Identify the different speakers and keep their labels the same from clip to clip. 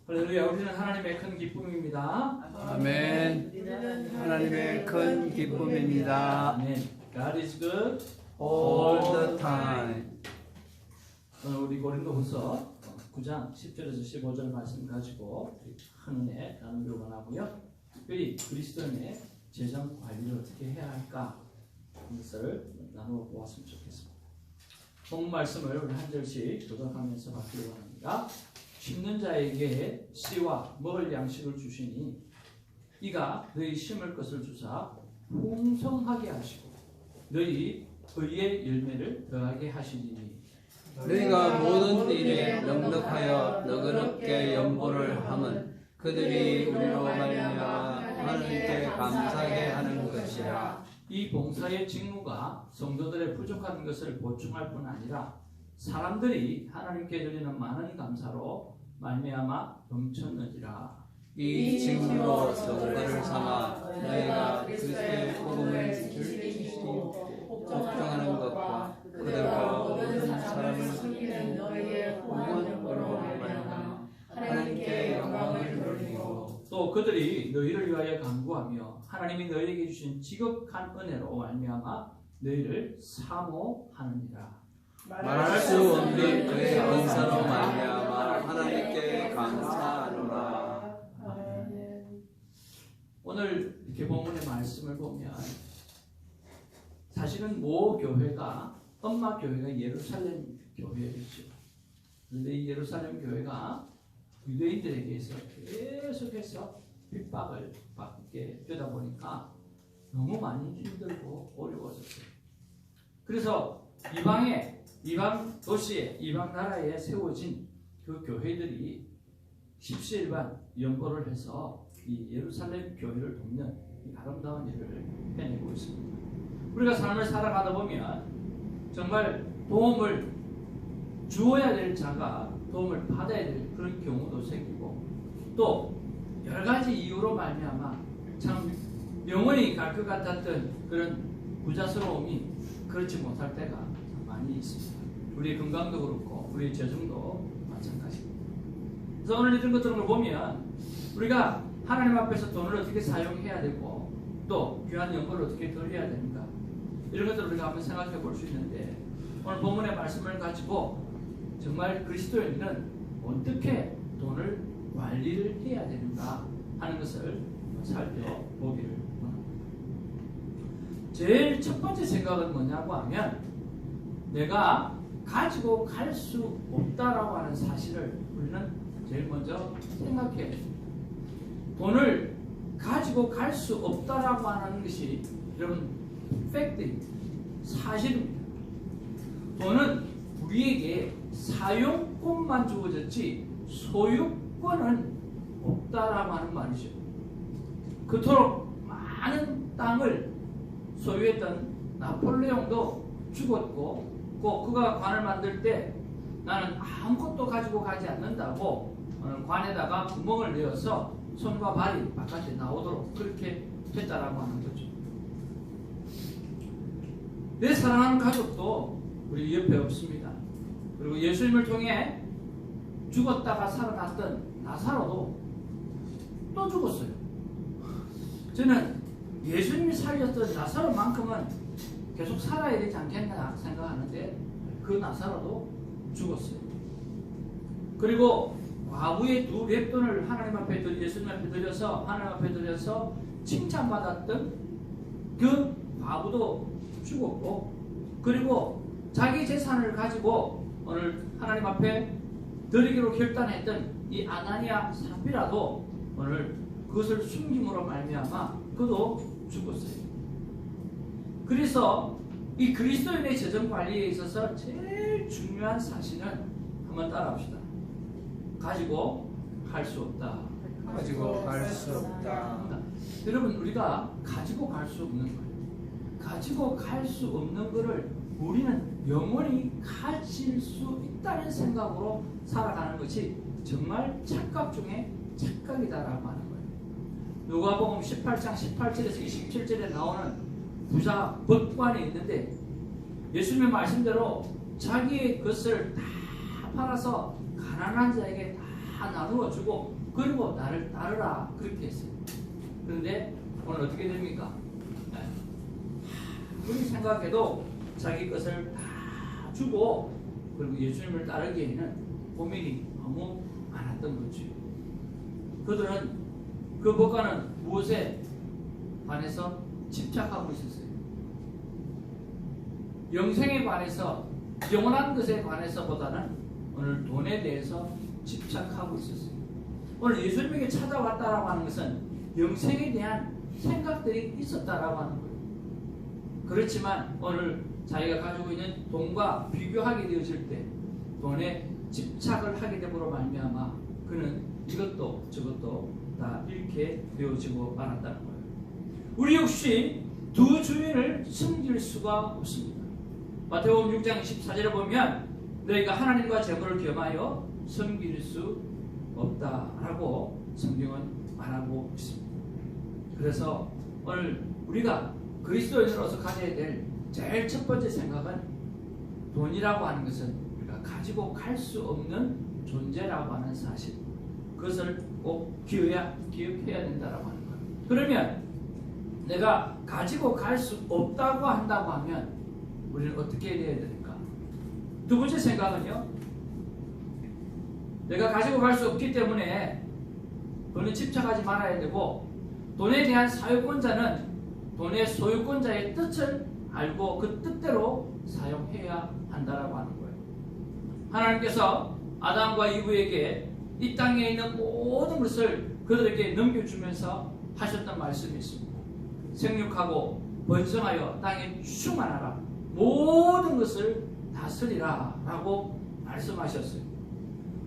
Speaker 1: 할렐루야. 우리는 하나님의 큰 기쁨입니다.
Speaker 2: 아멘. 하나님의 큰 기쁨입니다.
Speaker 1: 아멘. God is good
Speaker 2: All the time.
Speaker 1: 오늘 우리 고린도후서 9장 10절에서 15절 말씀 가지고 큰 은혜 나누기를 원하고요. 특별히 그리스도인의 재정 관리를 어떻게 해야 할까 이것을 나누어 보았으면 좋겠습니다. 본 말씀을 우리 한 절씩 교독하면서 받기를 원합니다. 심는 자에게 씨와 먹을 양식을 주시니 이가 너희 심을 것을 주사 풍성하게 하시고 너희 의의 열매를 더하게 하시리니
Speaker 2: 너희가 모든 일에 넉넉하여 너그럽게 연보를 함은 그들이 우리로 말미암아 하나님께 감사하게 하는 것이라.
Speaker 1: 이 봉사의 직무가 성도들의 부족한 것을 보충할 뿐 아니라 사람들이 하나님께 드리는 많은 감사로 말미암아 넘쳤느니라.
Speaker 2: 이 직무로 성도를 삼아 너희가 그리스도의 복음을 즐기시고 복종하는 것과 그들과 모든 사람을 섬기는 너희의 공헌으로 말미암아 하나님께 영광을 돌리고
Speaker 1: 또 그들이 너희를 위하여 간구하며 하나님이 너희에게 주신 지극한 은혜로 말미암아 너희를 사모하느니라.
Speaker 2: 말할 수 없는 그의 은사로 말미암아 하나님께 감사하노라.
Speaker 1: 오늘 이렇게 본문의 말씀을 보면 사실은 모 교회가 엄마 교회가 예루살렘 교회였죠. 그런데 이 예루살렘 교회가 유대인들에게서 계속해서 핍박을 받게 되다 보니까 너무 많이 힘들고 어려워졌어요. 그래서 이방 도시에 이방 나라에 세워진 그 교회들이 십시일반 연보를 해서 이 예루살렘 교회를 돕는 이 아름다운 일을 해내고 있습니다. 우리가 삶을 살아가다 보면 정말 도움을 주어야 될 자가 도움을 받아야 될 그런 경우도 생기고 또 여러 가지 이유로 말미암아 참 영원히 갈 것 같았던 그런 부자스러움이 그렇지 못할 때가 참 많이 있습니다. 우리의 건강도 그렇고 우리의 재정도 마찬가지입니다. 그래서 오늘 이런 것들을 보면 우리가 하나님 앞에서 돈을 어떻게 사용해야 되고 또 귀한 연고를 어떻게 덜해야 되는가 이런 것들을 우리가 한번 생각해 볼 수 있는데 오늘 본문의 말씀을 가지고 정말 그리스도인은 어떻게 돈을 관리를 해야 되는가 하는 것을 살펴보기를 원합니다. 제일 첫 번째 생각은 뭐냐고 하면 내가 가지고 갈 수 없다라고 하는 사실을 우리는 제일 먼저 생각해야 됩니다. 돈을 가지고 갈 수 없다라고 하는 것이 여러분 팩트입니다. 사실입니다. 돈은 우리에게 사용권만 주어졌지 소유권은 없다라고 하는 말이죠. 그토록 많은 땅을 소유했던 나폴레옹도 죽었고 꼭 그가 관을 만들 때 나는 아무것도 가지고 가지 않는다고 관에다가 구멍을 내어서 손과 발이 바깥에 나오도록 그렇게 했다라고 하는 거죠. 내 사랑하는 가족도 우리 옆에 없습니다. 그리고 예수님을 통해 죽었다가 살아났던 나사로도 또 죽었어요. 저는 예수님이 살렸던 나사로만큼은 계속 살아야 되지 않겠나 생각하는데 그 나사로도 죽었어요. 그리고 과부의 두 랩돈을 하나님 앞에 예수님 앞에 드려서 하나님 앞에 드려서 칭찬받았던 그 과부도 죽었고 그리고 자기 재산을 가지고 오늘 하나님 앞에 드리기로 결단했던 이 아나니아 삽비라도 오늘 그것을 숨김으로 말미암아 그도 죽었어요. 그래서 이 그리스도인의 재정 관리에 있어서 제일 중요한 사실은 한번 따라합시다. 가지고 갈 수 없다.
Speaker 2: 가지고 갈 수 없다.
Speaker 1: 여러분 우리가 가지고 갈 수 없는 거예요. 가지고 갈 수 없는 거를 우리는 영원히 가질 수 있다는 생각으로 살아가는 것이 정말 착각 중에 착각이다라고 하는 거예요. 누가복음 18장 18절에서 27절에 나오는 부자 법관이 있는데 예수님의 말씀대로 자기의 것을 다 팔아서 가난한 자에게 다 다 나누어 주고 그리고 나를 따르라 그렇게 했어요. 그런데 오늘 어떻게 됩니까? 우리 생각해도 자기 것을 다 주고 그리고 예수님을 따르기에는 고민이 너무 많았던 거죠. 그들은 그 법과는 무엇에 관해서 집착하고 있었어요? 영생에 관해서, 영원한 것에 관해서보다는 오늘 돈에 대해서 집착하고 있었어요. 오늘 예수님에게 찾아왔다라고 하는 것은 영생에 대한 생각들이 있었다라고 하는 거예요. 그렇지만 오늘 자기가 가지고 있는 돈과 비교하게 되어질 때 돈에 집착을 하게 됨으로 말미암아 그는 이것도 저것도 다 잃게 되어지고 말았다는 거예요. 우리 역시 두 주인을 섬길 수가 없습니다. 마태복음 6장 24절에 보면 너희가 하나님과 재물을 겸하여 섬길 수 없다라고 성경은 말하고 있습니다. 그래서 오늘 우리가 그리스도인으로서 가져야 될 제일 첫 번째 생각은 돈이라고 하는 것은 우리가 가지고 갈 수 없는 존재라고 하는 사실, 그것을 꼭 기억해야 된다라고 하는 거예요. 그러면 내가 가지고 갈 수 없다고 한다고 하면 우리는 어떻게 해야 됩니까? 두 번째 생각은요, 내가 가지고 갈 수 없기 때문에 돈에 집착하지 말아야 되고, 돈에 대한 사유권자는 돈의 소유권자의 뜻을 알고 그 뜻대로 사용해야 한다라고 하는 거예요. 하나님께서 아담과 이브에게 이 땅에 있는 모든 것을 그들에게 넘겨주면서 하셨던 말씀이 있습니다. 생육하고 번성하여 땅에 충만하라, 모든 것을 다스리라 라고 말씀하셨어요.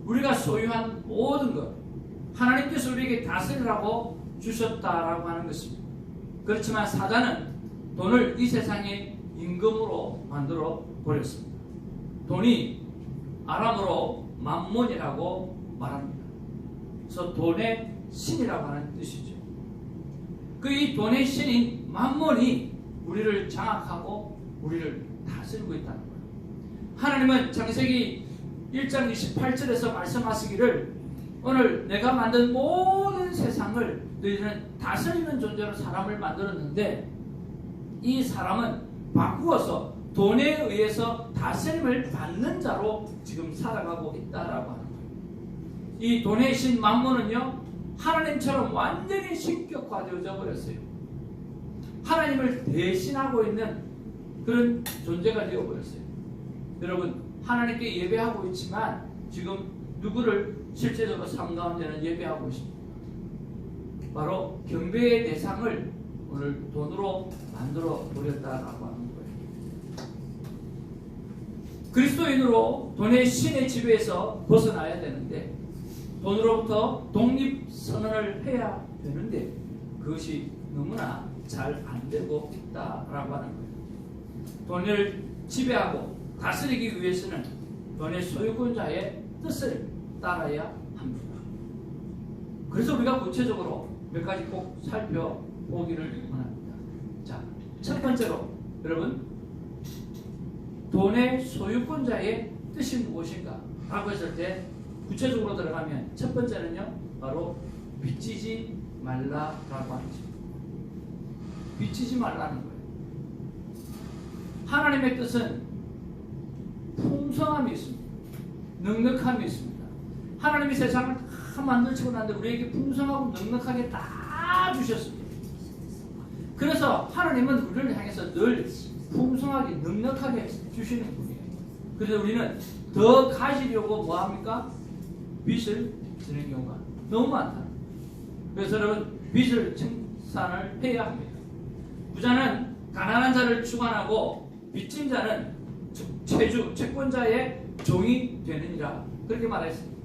Speaker 1: 우리가 소유한 모든 것 하나님께서 우리에게 다스리라고 주셨다라고 하는 것입니다. 그렇지만 사단은 돈을 이 세상의 임금으로 만들어 버렸습니다. 돈이 아람어로 맘몬이라고 말합니다. 그래서 돈의 신이라고 하는 뜻이죠. 이 돈의 신인 맘몬이 우리를 장악하고 우리를 다스리고 있다는 거예요. 하나님은 창세기 1장 28절에서 말씀하시기를 오늘 내가 만든 모든 세상을 너희들은 다스리는 존재로 사람을 만들었는데 이 사람은 바꾸어서 돈에 의해서 다스림을 받는 자로 지금 살아가고 있다라고 하는 거예요. 이 돈의 신 맘몬은요, 하나님처럼 완전히 신격화되어져 버렸어요. 하나님을 대신하고 있는 그런 존재가 되어버렸어요. 여러분, 하나님께 예배하고 있지만 지금 누구를 실제적으로 삶 가운데는 예배하고 있습니다. 바로 경배의 대상을 오늘 돈으로 만들어 버렸다라고 하는 거예요. 그리스도인으로 돈의 신의 지배에서 벗어나야 되는데, 돈으로부터 독립선언을 해야 되는데 그것이 너무나 잘 안 되고 있다라고 하는 거예요. 돈을 지배하고 다스리기 위해서는 돈의 소유권자의 뜻을 따라야 합니다. 그래서 우리가 구체적으로 몇 가지 꼭 살펴보기를 원합니다. 자, 첫 번째로 여러분, 돈의 소유권자의 뜻이 무엇인가 라고 했을 때 구체적으로 들어가면 첫 번째는요, 바로 빚지지 말라라고 하는 것입니다. 빚지지 말라는 거예요. 하나님의 뜻은 풍성함이 있습니다. 넉넉함이 있습니다. 하나님이 세상을 다 만들시고 난데 우리에게 풍성하고 넉넉하게 다 주셨습니다. 그래서 하나님은 우리를 향해서 늘 풍성하게 넉넉하게 주시는 분이에요. 그래서 우리는 더 가지려고 뭐합니까? 빚을 지는 경우가 너무 많다. 그래서 여러분, 빚을 청산을 해야 합니다. 부자는 가난한 자를 주관하고 빚진 자는 채권자의 종이 되느니라, 그렇게 말했습니다.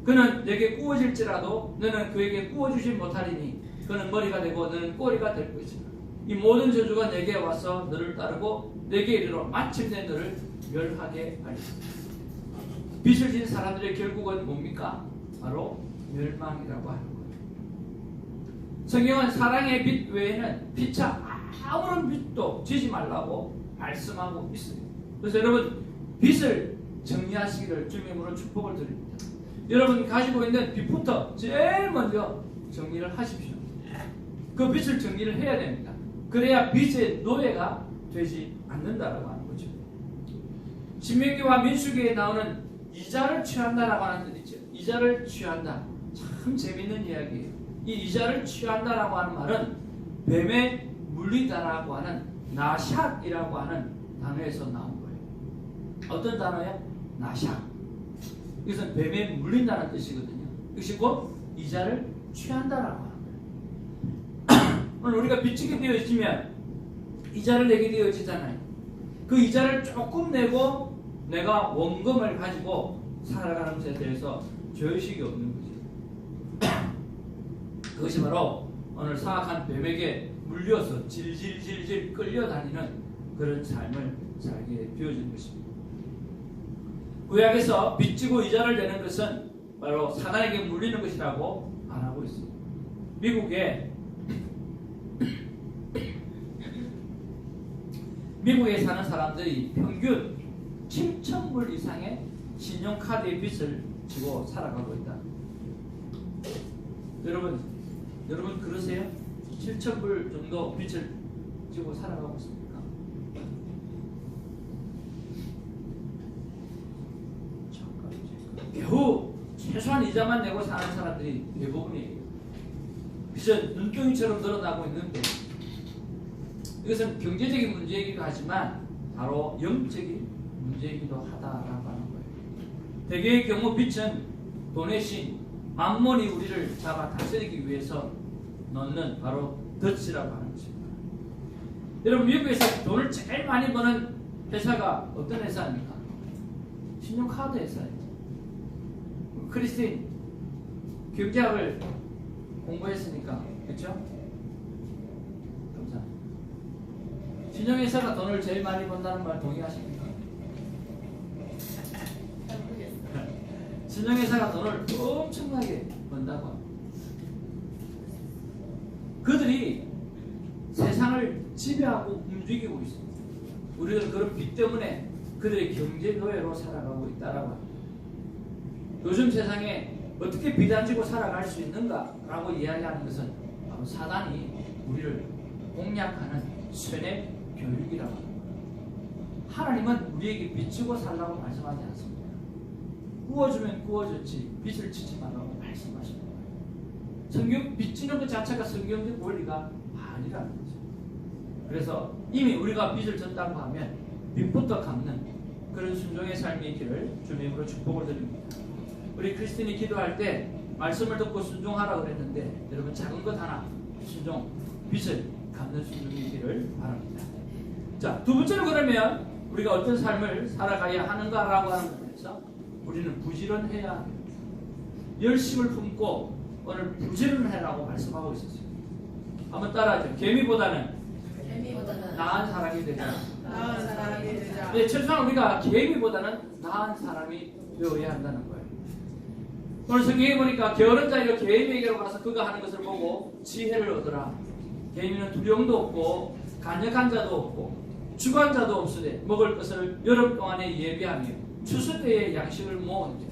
Speaker 1: 그는 내게 구워질지라도 너는 그에게 구워주지 못하리니 그는 머리가 되고 너는 꼬리가 될 것이다. 이 모든 저주가 내게 와서 너를 따르고 내게 이르러 마침내 너를 멸하게 하리라. 빚을 진 사람들의 결국은 뭡니까? 바로 멸망이라고 하는 거예요. 성경은 사랑의 빚 외에는 피차 아무런 빚도 지지 말라고 말씀하고 있어요. 그래서 여러분, 빚을 정리하시기를 주님으로 축복을 드립니다. 여러분 가지고 있는 빚부터 제일 먼저 정리를 하십시오. 그 빚을 정리를 해야 됩니다. 그래야 빚의 노예가 되지 않는다라고 하는 거죠. 신명기와 민수기에 나오는 이자를 취한다라고 하는 뜻이죠. 이자를 취한다. 참 재밌는 이야기예요. 이 이자를 취한다라고 하는 말은 뱀에 물리다라고 하는 나샥이라고 하는 단어에서 나온 거예요. 어떤 단어예요? 나샥. 이것은 뱀에 물린다는 뜻이거든요. 이것이 곧 이자를 취한다라고 하는 거예요. 오늘 우리가 빚지게 되어 있으면 이자를 내게 되어지잖아요. 그 이자를 조금 내고 내가 원금을 가지고 살아가는 것에 대해서 죄의식이 없는 거지. 그것이 바로 오늘 사악한 뱀에게 물려서 질질질질 끌려다니는 그런 삶을 살게 되어진 것입니다. 구약에서 빚지고 이자를 내는 것은 바로 사단에게 물리는 것이라고 말하고 있습니다. 미국에 사는 사람들이 평균 7,000불 이상의 신용카드의 빚을 지고 살아가고 있다. 여러분 그러세요? 7,000불 정도 빚을 지고 살아가고 있습니까? 겨우 최소한 이자만 내고 사는 사람들이 대부분이에요. 빚은 눈덩이처럼 늘어나고 있는데 이것은 경제적인 문제이기도 하지만 바로 영적인 문제이기도 하다라고 하는 거예요. 대개의 경우 빚은 돈의 신 만몬이 우리를 잡아 다스리기 위해서 넣는 바로 덫이라고 하는 것입니다. 여러분 미국에서 돈을 제일 많이 버는 회사가 어떤 회사입니까? 신용카드 회사예요. 크리스틴 경제학을 공부했으니까 그렇죠? 감사합니다. 신용회사가 돈을 제일 많이 번다는 말 동의하십니까? 신용회사가 돈을 엄청나게 번다고 합니다. 그들이 세상을 지배하고 움직이고 있습니다. 우리는 그런 빚 때문에 그들의 경제 노예로 살아가고 있다라고 합니다. 요즘 세상에 어떻게 빚 안 지고 살아갈 수 있는가라고 이야기하는 것은 바로 사단이 우리를 공략하는 쇠뇌 교육이라고 합니다. 하나님은 우리에게 빚 지고 살라고 말씀하지 않습니다. 구워주면 구워줬지 빚을 지지 말라고 말씀하십니다. 성경 빚 지는 것 자체가 성경적 원리가 아니라는 거죠. 그래서 이미 우리가 빚을 졌다고 하면 빚부터 갚는 그런 순종의 삶이 있기를 주님으로 축복을 드립니다. 우리 크리스틴이 기도할 때 말씀을 듣고 순종하라고 그랬는데 여러분 작은 것 하나 순종, 빚을 갚는 순종이 있기를 바랍니다. 자, 두 번째로 그러면 우리가 어떤 삶을 살아가야 하는가라고 하는 것에서 우리는 부지런해야 합니다. 열심을 품고 오늘 부지런해라고 말씀하고 있었어요. 한번 따라하죠. 개미보다는 나은 사람이 되자. 네, 최소한 우리가 개미보다는 나은 사람이 되어야 한다는 거예요. 오늘 성경에 보니까 게으른 자여 개미에게로 가서 그가 하는 것을 보고 지혜를 얻으라. 개미는 두려움도 없고 간역한 자도 없고 주관자도 없으되 먹을 것을 여름 동안에 예비하며 추수 때에 양식을 모으는데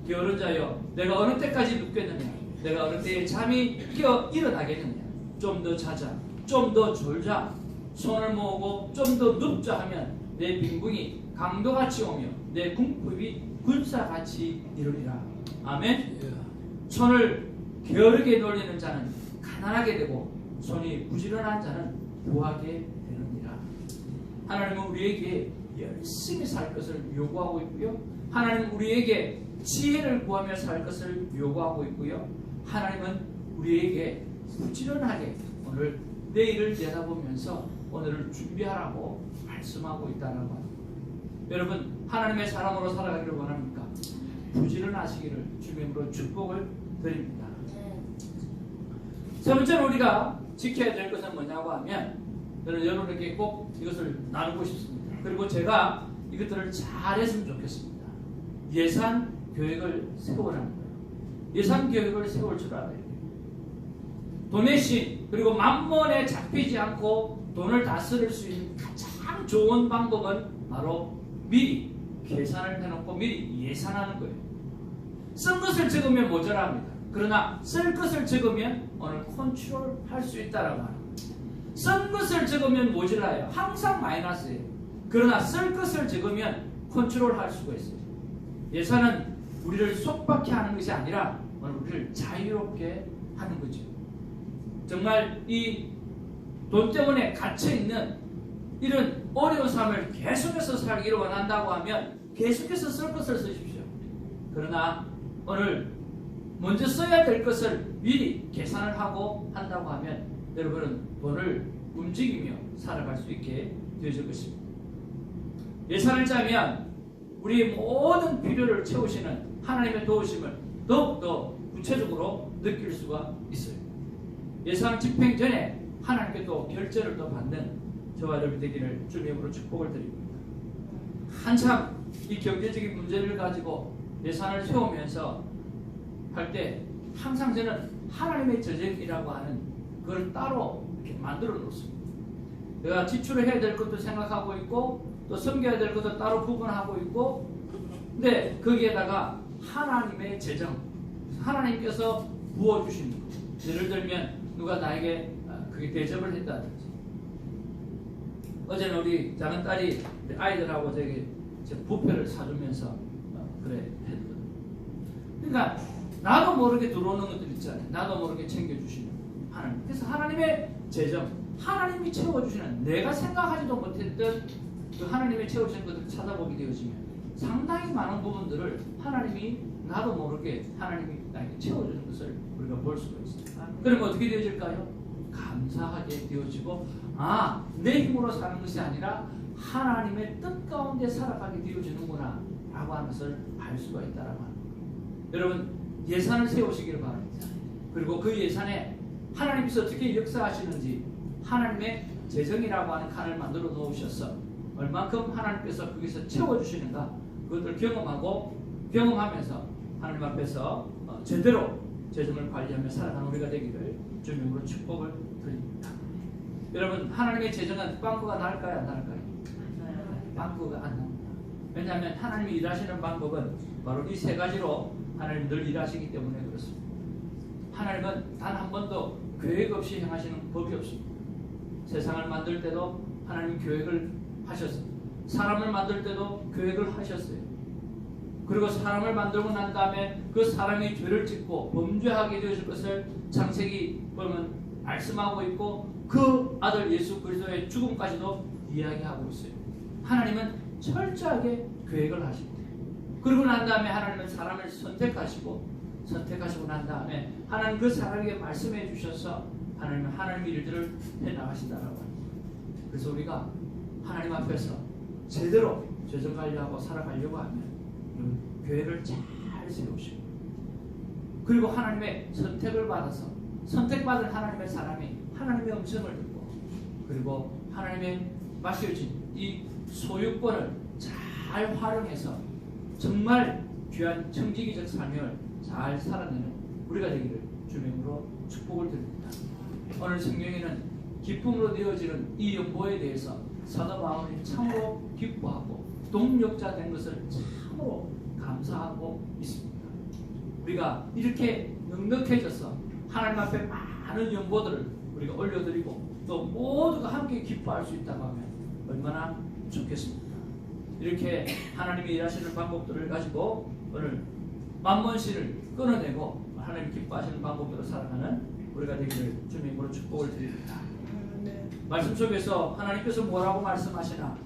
Speaker 1: 게으른 자여 내가 어느 때까지 눕겠느냐 내가 어느 때에 잠이 깨어 일어나겠느냐 좀 더 자자 좀 더 졸자 손을 모으고 좀 더 눕자 하면 내 빈궁이 강도같이 오며 내 궁핍이 군사같이 이르리라. 아멘. 손을 게으르게 돌리는 자는 가난하게 되고 손이 부지런한 자는 부하게 되느니라. 하나님은 우리에게 열심히 살 것을 요구하고 있고요. 하나님은 우리에게 지혜를 구하며 살 것을 요구하고 있고요. 하나님은 우리에게 부지런하게 오늘 내일을 내다보면서 오늘을 준비하라고 말씀하고 있다는 것. 여러분 하나님의 사람으로 살아가기를 원합니까? 부지런하시기를 주님으로 축복을 드립니다. 세 번째로 우리가 지켜야 될 것은 뭐냐고 하면 저는 여러분에게 꼭 이것을 나누고 싶습니다. 그리고 제가 이것들을 잘했으면 좋겠습니다. 예산 계획을 세우라는 거예요. 예산 계획을 세울 줄 알아야 돼요. 돈의 신 그리고 만몬에 잡히지 않고 돈을 다스릴 수 있는 가장 좋은 방법은 바로 미리 계산을 해놓고 미리 예산하는 거예요. 쓴 것을 적으면 모자랍니다. 그러나 쓸 것을 적으면 오늘 컨트롤 할 수 있다라고 하는 거예요. 쓴 것을 적으면 모자라요. 항상 마이너스예요. 그러나 쓸 것을 적으면 컨트롤 할 수가 있어요. 예산은 우리를 속박해 하는 것이 아니라 오늘 우리를 자유롭게 하는 거죠. 정말 이 돈 때문에 갇혀있는 이런 어려운 삶을 계속해서 살기를 원한다고 하면 계속해서 쓸 것을 쓰십시오. 그러나 오늘 먼저 써야 될 것을 미리 계산을 하고 한다고 하면 여러분은 돈을 움직이며 살아갈 수 있게 되어질 것입니다. 예산을 짜면 우리의 모든 필요를 채우시는 하나님의 도우심을 더욱더 구체적으로 느낄 수가 있어요. 예산 집행 전에 하나님께 또 결제를 또 받는 저와 여러분 되기를 주님의 이름으로 축복을 드립니다. 한참 이 경제적인 문제를 가지고 예산을 세우면서 할 때 항상 저는 하나님의 재정이라고 하는 그걸 따로 이렇게 만들어 놓습니다. 내가 지출을 해야 될 것도 생각하고 있고 또 섬겨야 될 것도 따로 구분하고 있고, 근데 거기에다가 하나님의 재정, 하나님께서 부어주시는 것. 예를 들면 누가 나에게 그게 대접을 했다든지, 어제는 우리 작은 딸이 아이들하고 저기 부페를 사주면서 그래 했거든. 그러니까 나도 모르게 들어오는 것들 있잖아요. 나도 모르게 챙겨주시는 하나님. 그래서 하나님의 재정, 하나님이 채워주시는, 내가 생각하지도 못했던 그 하나님의 채워주시는 것들을 찾아보게 되어지면 상당히 많은 부분들을 하나님이 나도 모르게 하나님이 나에게 채워주는 것을 우리가 볼 수가 있어요. 그럼 어떻게 되어질까요? 감사하게 되어지고, 내 힘으로 사는 것이 아니라 하나님의 뜻 가운데 살아가게 되어지는구나 라고 하는 것을 알 수가 있다라고 하는 거예요. 여러분, 예산을 세우시기를 바랍니다. 그리고 그 예산에 하나님께서 어떻게 역사하시는지 하나님의 재정이라고 하는 칸을 만들어 놓으셔서 얼만큼 하나님께서 거기서 채워주시는가 그것을 경험하면서 하나님 앞에서 제대로 재정을 관리하며 살아가는 우리가 되기를 주님으로 축복을 드립니다. 여러분, 하나님의 재정은 빵꾸가 날까요? 안 날까요? 빵꾸가 안 납니다. 왜냐하면 하나님이 일하시는 방법은 바로 이 세 가지로 하나님 늘 일하시기 때문에 그렇습니다. 하나님은 단 한 번도 계획 없이 행하시는 법이 없습니다. 세상을 만들 때도 하나님 계획을 하셨어요. 사람을 만들 때도 계획을 하셨어요. 그리고 사람을 만들고 난 다음에 그 사람이 죄를 짓고 범죄하게 되어질 것을 창세기 보면 말씀하고 있고, 그 아들 예수 그리스도의 죽음까지도 이야기하고 있어요. 하나님은 철저하게 계획을 하시고, 그리고 난 다음에 하나님은 사람을 선택하시고 난 다음에 하나님 그 사람에게 말씀해 주셔서 하나님은 하나님의 일들을 해나가신다라고 합니다. 그래서 우리가 하나님 앞에서 제대로 재정 관리하고 살아가려고 하면 계획을 잘 세우시고, 그리고 하나님의 선택을 받아서 선택받은 하나님의 사람이 하나님의 음성을 듣고, 그리고 하나님의 맡겨진 이 소유권을 잘 활용해서 정말 귀한 청지기적 삶을 잘 살아내는 우리가 되기를 주님으로 축복을 드립니다. 오늘 성경에는 기쁨으로 되어지는 이 연보에 대해서 사도 바울이 참으로 기뻐하고 동력자 된 것을 참으로 감사하고 있습니다. 우리가 이렇게 넉넉해져서 하나님 앞에 많은 연보들을 우리가 올려드리고 또 모두가 함께 기뻐할 수 있다고 하면 얼마나 좋겠습니까? 이렇게 하나님이 일하시는 방법들을 가지고 오늘 만몬신을 끊어내고 하나님 기뻐하시는 방법으로 살아가는 우리가 되기를 주님으로 축복을 드립니다. 말씀 속에서 하나님께서 뭐라고 말씀하시나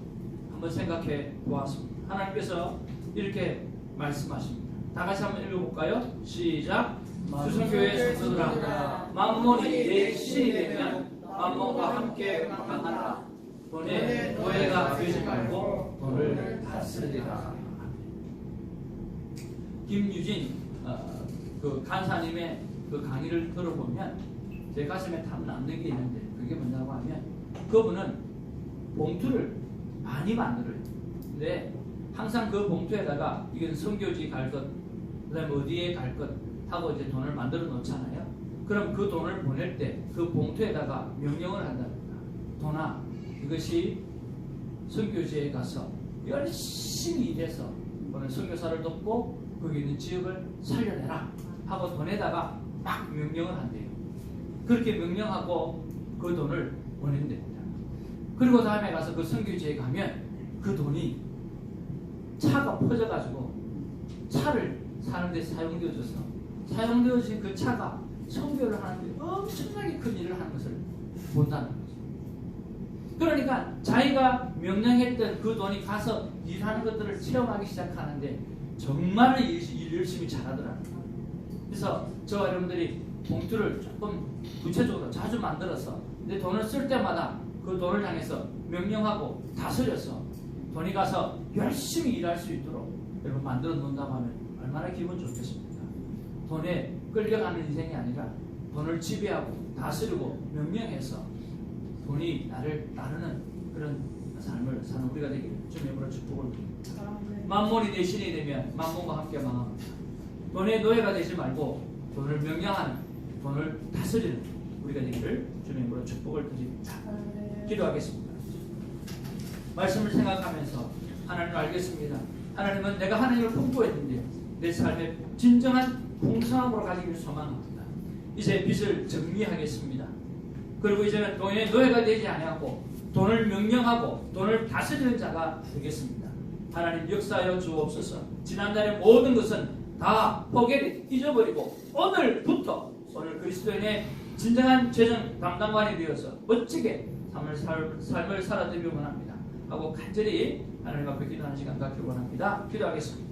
Speaker 1: 한번 생각해 보았습니다. 하나님께서 이렇게 말씀하십니다. 다 같이 한번 읽어볼까요? 시작. 주성교회 성도들아, 만몬이 내 신이 되면 만몬과 함께 강하라. 돈에 노예가 되지 말고 돈을 다스리라. 김유진 그 간사님의 그 강의를 들어보면 제 가슴에 탐 남는 게 있는데, 그게 뭐냐고 하면 그분은 봉투를 많이 만들어요. 근데 항상 그 봉투에다가 이건 선교지 갈 것, 그 다음에 어디에 갈 것 하고 이제 돈을 만들어 놓잖아요. 그럼 그 돈을 보낼 때 그 봉투에다가 명령을 한답니다. 돈아, 이것이 선교지에 가서 열심히 일해서 오늘 선교사를 돕고 거기 있는 지역을 살려내라 하고 돈에다가 막 명령을 한대요. 그렇게 명령하고 그 돈을 보낸답니다. 그리고 다음에 가서 그 선교지에 가면 그 돈이 차가 퍼져가지고 차를 사는 데 사용되어진 그 차가 선교를 하는데 엄청나게 큰 일을 하는 것을 본다는 거죠. 그러니까 자기가 명령했던 그 돈이 가서 일하는 것들을 체험하기 시작하는데 정말 일 열심히 잘하더라고요. 그래서 저와 여러분들이 봉투를 조금 구체적으로 자주 만들어서 내 돈을 쓸 때마다 그 돈을 향해서 명령하고 다스려서 돈이 가서 열심히 일할 수 있도록 여러분 만들어 놓는다고 하면 얼마나 기분 좋겠습니까? 돈에 끌려가는 인생이 아니라 돈을 지배하고 다스리고 명령해서 돈이 나를 따르는 그런 삶을 사는 우리가 되기를 주님으로 축복을 드립니다. 만몬이 내 신이 되면 만몬과 함께 망합니다. 돈의 노예가 되지 말고 돈을 명령하는, 돈을 다스리는 우리가 되기를 주님으로 축복을 드립니다. 기도하겠습니다. 말씀을 생각하면서 하나님을 알겠습니다. 하나님은 내가 하나님을 풍부했는데 내 삶의 진정한 풍성함으로 가지기를 소망합니다. 이제 빚을 정리하겠습니다. 그리고 이제는 돈의 노예가 되지 아니하고 돈을 명령하고 돈을 다스리는 자가 되겠습니다. 하나님 역사하여 주옵소서. 지난날의 모든 것은 다 포기를 잊어버리고 오늘부터 오늘 그리스도인의 진정한 재정 담당관이 되어서 멋지게 삶을 살아드리기 원합니다. 하고 간절히 하나님 앞에 기도하는 시간 갖기를 원합니다. 기도하겠습니다.